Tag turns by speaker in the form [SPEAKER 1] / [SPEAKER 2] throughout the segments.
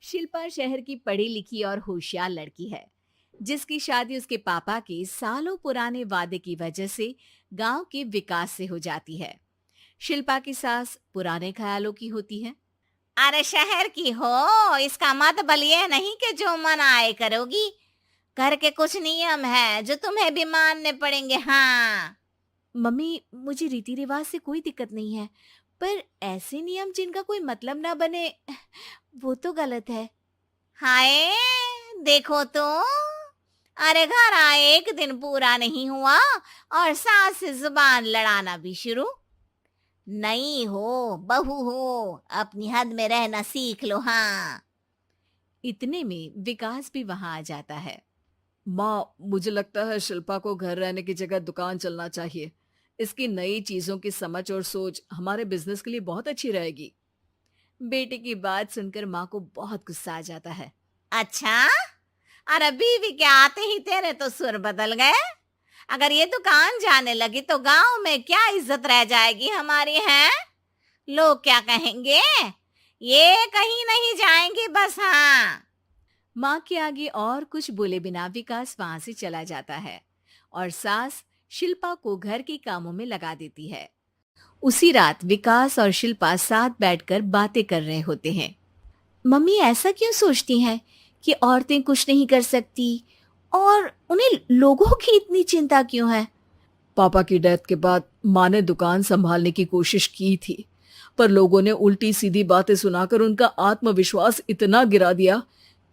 [SPEAKER 1] शिल्पा शहर की पढ़ी लिखी और होशियार लड़की है, जिसकी शादी उसके पापा के सालों पुराने वादे की वजह से गांव के विकास से हो जाती है। शिल्पा की सास पुराने ख्यालों की होती है।
[SPEAKER 2] अरे शहर की हो, इसका मतलब ये नहीं कि जो मन आए करोगी। घर के कुछ नियम है जो तुम्हें भी मानने पड़ेंगे। हाँ।
[SPEAKER 1] मम्मी, मुझे रीति रिवाज से कोई दिक्कत नहीं है, पर ऐसे नियम जिनका कोई मतलब ना बने, वो तो गलत है।
[SPEAKER 2] हाय, देखो तो। अरे घर आए एक दिन पूरा नहीं हुआ और सास से जुबान लड़ाना भी शुरू। नहीं हो, बहू हो, अपनी हद में रहना सीख लो। हाँ।
[SPEAKER 1] इतने में विकास भी वहां आ जाता है। माँ, मुझे लगता है शिल्पा को घर रहने की जगह दुकान चलना चाहिए। इसकी नई चीजों की समझ और सोच हमारे बिजनेस के लिए बहुत अच्छी रहेगी। बेटे की बात सुनकर माँ को बहुत गुस्सा आ जाता है।
[SPEAKER 2] अच्छा, अरे बीवी के आते ही तेरे तो सुर बदल गए। अगर ये दुकान जाने लगी तो गांव में क्या इज्जत रह जाएगी हमारी है। लोग क्या कहेंगे। ये कहीं नहीं जाएंगी बस। हाँ।
[SPEAKER 1] माँ के आगे और कुछ बोले बिना विकास वहां से चला जाता है और सास शिल्पा को घर के कामों में लगा देती है। उसी रात विकास और शिल्पा साथ बैठकर बातें कर रहे होते हैं। मम्मी ऐसा क्यों सोचती हैं कि औरतें कुछ नहीं कर सकती, और उन्हें लोगों की इतनी चिंता क्यों है? पापा की डेथ के बाद माँ ने दुकान संभालने की कोशिश की थी, पर लोगों ने उल्टी सीधी बातें सुनाकर उनका आत्मविश्वास इतना गिरा दिया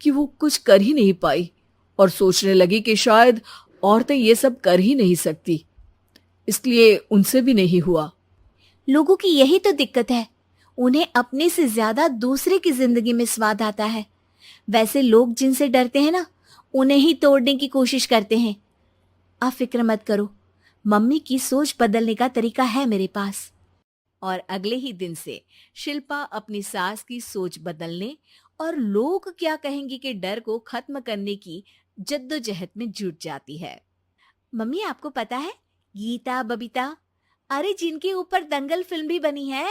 [SPEAKER 1] कि वो कुछ कर ही नहीं पाई और सोचने लगी कि शायद औरतें ये सब कर ही नहीं सकती, इसलिए उनसे भी नहीं हुआ। लोगों की यही तो दिक्कत है, उन्हें अपने से ज्यादा दूसरे की जिंदगी में स्वाद आता है। वैसे लोग जिनसे डरते हैं ना, उन्हें ही तोड़ने की कोशिश करते हैं। आप फिक्र मत करो, मम्मी की सोच बदलने का तरीका है मेरे पास। और अगले ही दिन से शिल्पा अपनी सास की सोच बदलने और लोग क्या कहेंगे के डर को खत्म करने की जद्दोजहद में जुट जाती है। मम्मी, आपको पता है, गीता बबीता, अरे जिनके ऊपर दंगल फिल्म भी बनी है,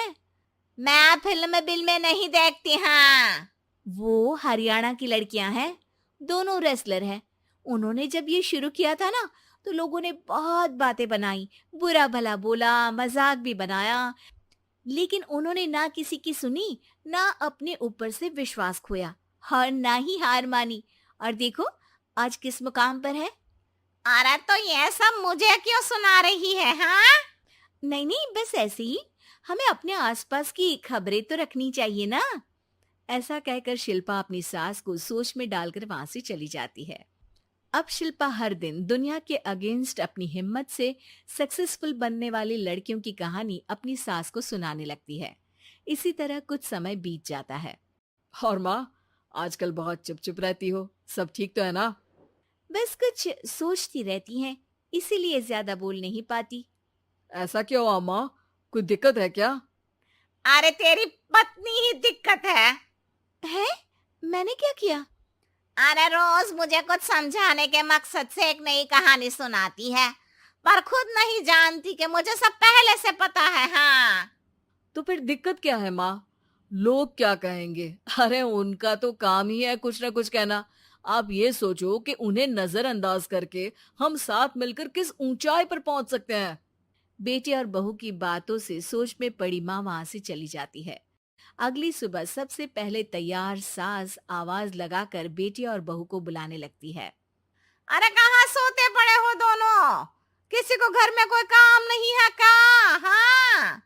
[SPEAKER 2] मैं फिल्म बिल में नहीं देखती। हाँ।
[SPEAKER 1] वो हरियाणा की लड़कियां हैं। दोनों रेसलर हैं। उन्होंने जब ये शुरू किया था ना, तो लोगों ने बहुत बातें बनाई, बुरा भला बोला, मजाक भी बनाया, लेकिन उन्होंने ना किसी की सुनी, ना अपने ऊपर से विश्वास खोया और ना ही हार मानी। और देखो, आज किस मुकाम पर है।
[SPEAKER 2] अरे तो ये सब मुझे क्यों सुना रही है। हाँ।
[SPEAKER 1] नहीं नहीं, बस ऐसे ही, हमें अपने आसपास की खबरें तो रखनी चाहिए ना। ऐसा कहकर शिल्पा अपनी सास को सोच में डालकर वहां से चली जाती है। अब शिल्पा हर दिन दुनिया के अगेंस्ट अपनी हिम्मत से सक्सेसफुल बनने वाली लड़कियों की कहानी अपनी सास को सुनाने लगती है। इसी तरह कुछ समय बीत जाता है। और माँ, आजकल बहुत चुप चुप रहती हो, सब ठीक तो है ना? बस कुछ सोचती रहती हैं, इसीलिए ज्यादा बोल नहीं पाती। ऐसा क्यों अम्मा? कोई दिक्कत है क्या?
[SPEAKER 2] अरे तेरी पत्नी ही दिक्कत
[SPEAKER 1] है? मैंने क्या किया?
[SPEAKER 2] अरे रोज मुझे कुछ समझाने के मकसद से एक नई कहानी सुनाती है, पर खुद नहीं जानती कि मुझे सब पहले से पता है। हाँ।
[SPEAKER 1] तो फिर दिक्कत क्या है माँ? लोग क्या कहेंगे? अरे उनका तो काम ही है कुछ ना कुछ कहना। आप ये सोचो कि उन्हें नजरअंदाज करके हम साथ मिलकर किस ऊंचाई पर पहुंच सकते हैं। बेटे और बहू की बातों से सोच में पड़ी माँ वहां से चली जाती है। अगली सुबह सबसे पहले तैयार सास आवाज लगाकर बेटे और बहू को बुलाने लगती है।
[SPEAKER 2] अरे कहाँ सोते पड़े हो दोनों? किसी को घर में कोई काम नहीं है क्या? हाँ।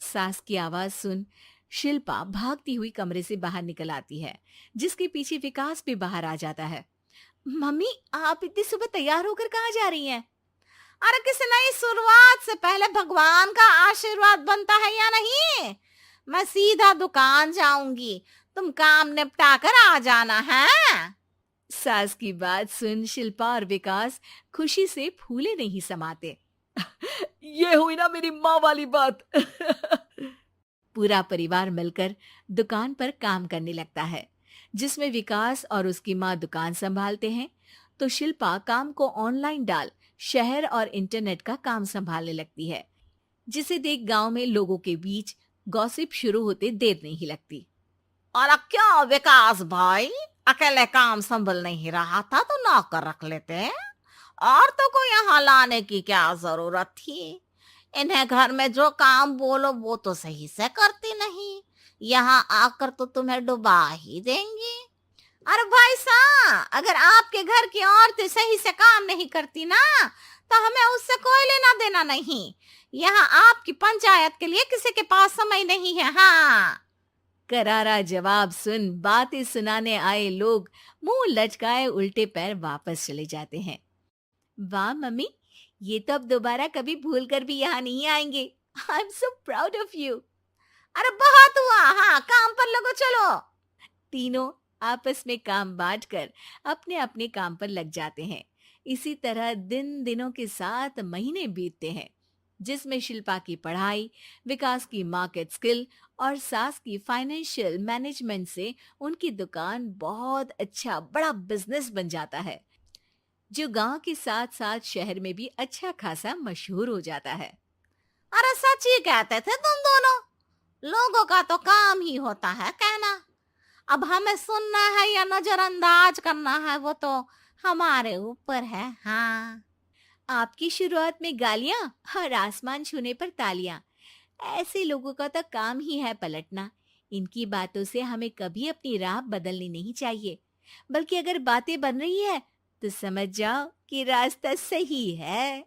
[SPEAKER 1] सास की आवाज सुन शिल्पा भागती हुई कमरे से बाहर निकल आती है, जिसके पीछे विकास भी बाहर आ जाता है। मम्मी, आप इतनी सुबह तैयार होकर कहाँ जा रही हैं?
[SPEAKER 2] अरे किसी नई शुरुआत से पहले भगवान का आशीर्वाद बनता है या नहीं? मैं सीधा दुकान जाऊंगी, तुम काम निपटा कर आ जाना है।
[SPEAKER 1] सास की बात सुन शिल्पा और विकास खुशी से फूले नहीं समाते। ये हुई ना मेरी माँ वाली बात। पूरा परिवार मिलकर दुकान पर काम करने लगता है, जिसमें विकास और उसकी माँ दुकान संभालते हैं, तो शिल्पा काम को ऑनलाइन डाल शहर और इंटरनेट का काम संभालने लगती है, जिसे देख गांव में लोगों के बीच गॉसिप शुरू होते देर नहीं लगती।
[SPEAKER 2] और क्या विकास भाई, अकेले काम संभल नहीं रहा था तो नौकर रख लेते। और तो को यहाँ लाने की क्या जरूरत थी। इन्हें घर में जो काम बोलो वो तो सही से करती नहीं, यहाँ आकर तो तुम्हें डुबा ही देंगी। अरे भाई साहब, अगर आपके घर की औरतें सही से काम नहीं करती ना, तो हमें उससे कोई लेना देना नहीं। यहाँ आपकी पंचायत के लिए किसी के पास समय नहीं है। हाँ।
[SPEAKER 1] करारा जवाब सुन बातें सुनाने आए लोग मुंह लचकाए उल्टे पैर वापस चले जाते हैं। वाह मम्मी, ये तो अब दोबारा कभी भूल कर भी यहाँ नहीं आएंगे। I am so proud of you.
[SPEAKER 2] अरे बहुत हुआ, हाँ काम पर लगो चलो।
[SPEAKER 1] तीनों आपस में काम बांटकर अपने अपने काम पर लग जाते हैं। इसी तरह दिनों के साथ महीने बीतते हैं, जिसमें शिल्पा की पढ़ाई, विकास की मार्केट स्किल और सास की फाइनेंशियल मैनेजमेंट से उनकी दुकान बहुत अच्छा बड़ा बिजनेस बन जाता है, जो गांव के साथ साथ शहर में भी अच्छा खासा मशहूर हो जाता है।
[SPEAKER 2] अरे सच ही कहते थे तुम दोनों, लोगों का तो काम ही होता है कहना। अब हमें सुनना है या नजरअंदाज करना है वो तो हमारे ऊपर है। हाँ।
[SPEAKER 1] आपकी शुरुआत में गालियां और आसमान छूने पर तालियां, ऐसे लोगों का तो काम ही है पलटना। इनकी बातों से हमें कभी अपनी राह बदलनी नहीं चाहिए, बल्कि अगर बातें बन रही है तो समझ जाओ कि रास्ता सही है।